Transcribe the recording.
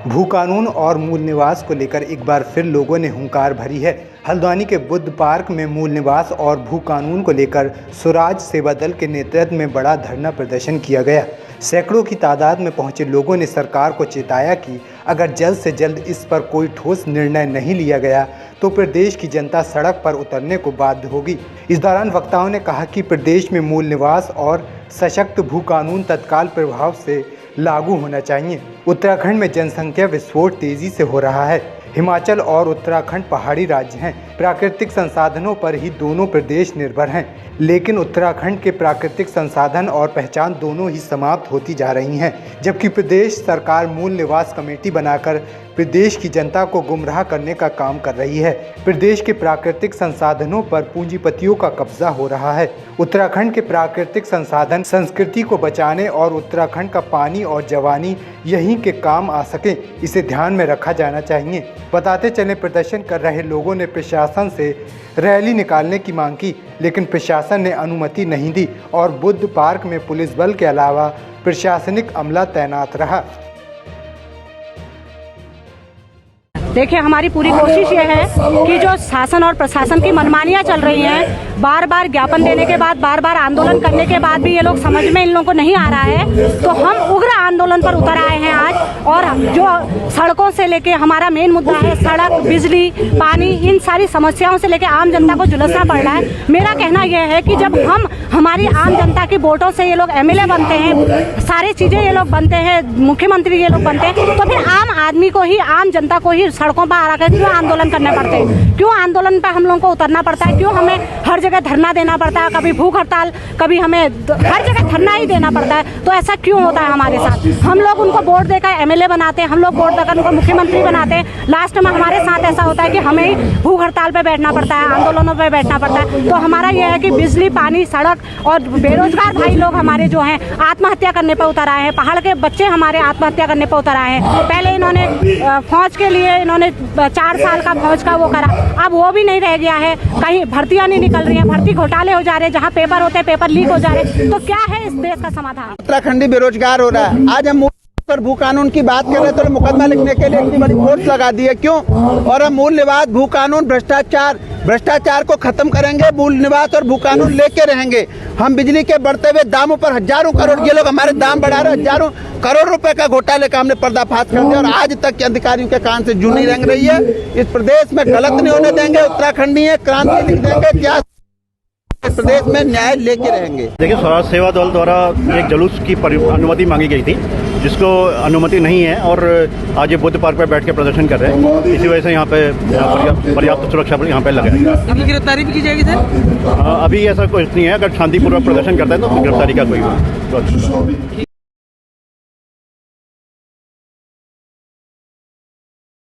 भू कानून और मूल निवास को लेकर एक बार फिर लोगों ने हुंकार भरी है। हल्द्वानी के बुद्ध पार्क में मूल निवास और भू कानून को लेकर स्वराज सेवा दल के नेतृत्व में बड़ा धरना प्रदर्शन किया गया। सैकड़ों की तादाद में पहुंचे लोगों ने सरकार को चेताया कि अगर जल्द से जल्द इस पर कोई ठोस निर्णय नहीं लिया गया तो प्रदेश की जनता सड़क पर उतरने को बाध्य होगी। इस दौरान वक्ताओं ने कहा कि प्रदेश में मूल निवास और सशक्त भू कानून तत्काल प्रभाव से लागू होना चाहिए। उत्तराखंड में जनसंख्या विस्फोट तेजी से हो रहा है। हिमाचल और उत्तराखंड पहाड़ी राज्य हैं। प्राकृतिक संसाधनों पर ही दोनों प्रदेश निर्भर हैं, लेकिन उत्तराखंड के प्राकृतिक संसाधन और पहचान दोनों ही समाप्त होती जा रही हैं, जबकि प्रदेश सरकार मूल निवास कमेटी बनाकर प्रदेश की जनता को गुमराह करने का काम कर रही है। प्रदेश के प्राकृतिक संसाधनों पर पूंजीपतियों का कब्जा हो रहा है। उत्तराखंड के प्राकृतिक संसाधन संस्कृति को बचाने और उत्तराखंड का पानी और जवानी यहीं के काम आ सके, इसे ध्यान में रखा जाना चाहिए। बताते चले, प्रदर्शन कर रहे लोगों ने प्रशासन से रैली निकालने की मांग की, लेकिन प्रशासन ने अनुमति नहीं दी और बुद्ध पार्क में पुलिस बल के अलावा प्रशासनिक अमला तैनात रहा। देखिए, हमारी पूरी कोशिश ये है कि जो शासन और प्रशासन की मनमानियां चल रही हैं, बार बार ज्ञापन देने के बाद, बार बार आंदोलन करने के बाद भी ये लोग समझ में इन लोगों को नहीं आ रहा है, तो हम उग्र आंदोलन पर उतर आए हैं आज। और जो सड़कों से लेके हमारा मेन मुद्दा है सड़क, बिजली, पानी, इन सारी समस्याओं से लेके आम जनता को जुलसना पड़ रहा है। मेरा कहना यह है कि जब हमारी आम जनता की वोटों से ये लोग एमएलए बनते हैं, सारी चीज़ें ये लोग बनते हैं, मुख्यमंत्री ये लोग बनते हैं, तो फिर आम आदमी को ही, आम जनता को ही सड़कों पर आ रहा, क्यों आंदोलन करने पड़ते हैं, क्यों आंदोलन पर हम लोगों को उतरना पड़ता है, क्यों हमें हर जगह धरना देना पड़ता है, कभी भूख हड़ताल, कभी हमें हर जगह धरना ही देना पड़ता है। तो ऐसा क्यों होता है हमारे साथ? हम लोग उनको वोट देकर एमएलए बनाते हैं, हम लोग वोट देकर उनको मुख्यमंत्री बनाते हैं, लास्ट में हमारे साथ ऐसा होता है कि हमें भूख हड़ताल पर बैठना पड़ता है, आंदोलनों पर बैठना पड़ता है। तो हमारा यह है कि बिजली, पानी, सड़क और बेरोजगार भाई लोग हमारे जो हैं आत्महत्या करने पर उतर आए हैं। पहाड़ के बच्चे हमारे आत्महत्या करने पर उतर आए हैं। पहले इन्होंने फौज के लिए 4 साल का फौज का वो करा, अब वो भी नहीं रह गया है। कहीं भर्तियां नहीं निकल रही हैं, भर्ती घोटाले हो जा रहे हैं, जहां पेपर होते हैं पेपर लीक हो जा रहे हैं। तो क्या है इस देश का समाधान? उत्तराखंडी बेरोजगार हो रहा है। आज हम पर भू कानून की बात कर रहे हैं तो मुकदमा लिखने के लिए इतनी बड़ी फोर्स लगा दी है, क्यों? और हम मूल निवास, भू कानून, भ्रष्टाचार को खत्म करेंगे, मूल निवास और भू कानून लेके रहेंगे। हम बिजली के बढ़ते हुए दामों पर हजारों करोड़, ये लोग हमारे दाम बढ़ा रहे, हजारों करोड़ रुपए का घोटाले का हमने पर्दाफाश कर दिया और आज तक के अधिकारियों के कान से जू नहीं रंग रही है। इस प्रदेश में गलत नहीं होने देंगे, उत्तराखंडी है, क्रांति लिख देंगे, क्या इस प्रदेश में न्याय लेके रहेंगे। देखिए, स्वराज सेवा दल द्वारा एक जुलूस की अनुमति मांगी गई थी, जिसको अनुमति नहीं है और आज ये बुद्ध पार्क पर बैठ के प्रदर्शन कर रहे हैं। इसी वजह से यहाँ पे पर्याप्त सुरक्षा पर यहाँ पे लगा है। इनकी गिरफ्तारी भी की जाएगी सर? अभी ऐसा कुछ नहीं है। अगर शांतिपूर्वक प्रदर्शन करता है तो गिरफ्तारी का कोई